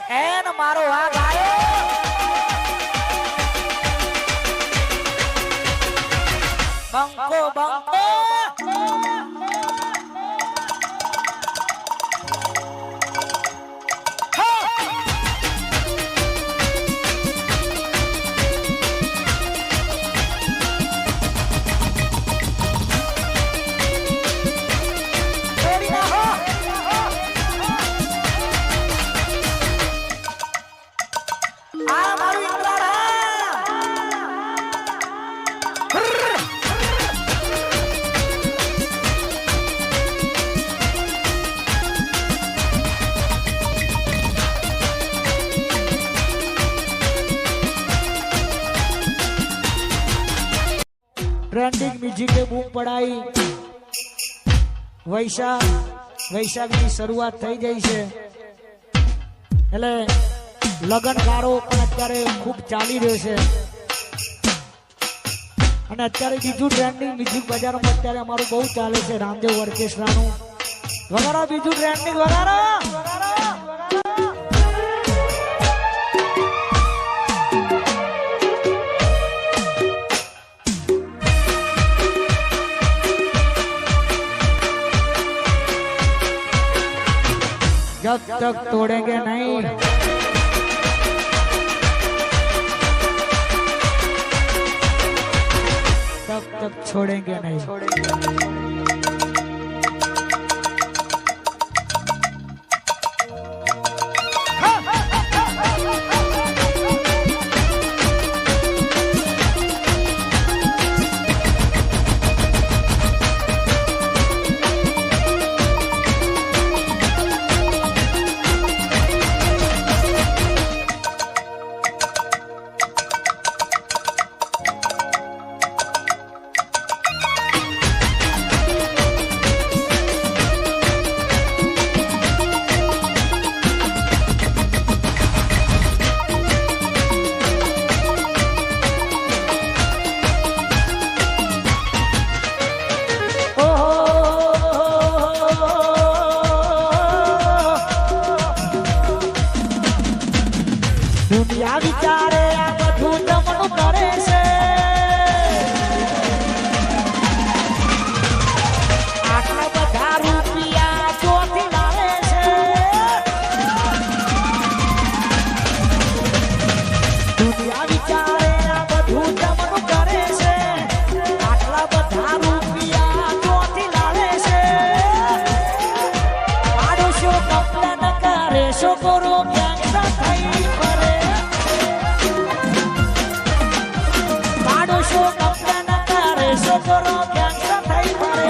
N મારો વાઘ આયો બંકો બંકો ट्रेंडिंग म्यूजिक के बूम पड़ाई वैशाख की शुरुआत थई गई है એટલે લગન ગારો પણ અત્યારે ખૂબ ચાલી રહ્યો છે અને અત્યારે બીજું ટ્રેન્ડિંગ મ્યુઝિક બજારમાં અત્યારે અમારું બહુ ચાલે છે રામદેવ ઓર્કેસ્ટ્રાનું વગાડો બીજું ટ્રેન્ડિંગ વગાડો जब तक तोड़ेंगे नहीं तब तक छोड़ेंगे नहीं दुनिया विचारे आ બધું જમણું કરે છે આટલા બધા રૂપિયા ચોથી લાવે છે દુનિયા વિચારે આ બધું જમણું કરે છે આટલા બધા રૂપિયા ચોથી લાવે છે આડોશો કપડા ન કરે છોકરો ગેંગસ્ટર થઈ છોકરો ગેંગસ્ટર થઈ ફરે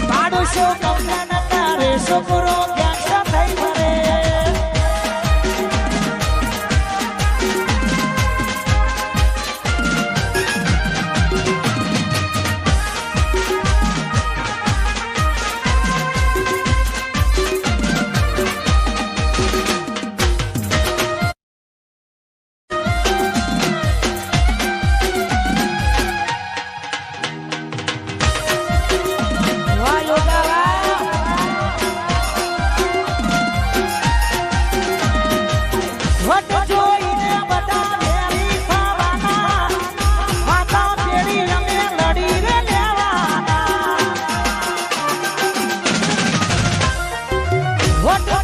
પાડોશો કપડા ન કરે છોકરો ગેંગસ્ટર થઈ ફરે What?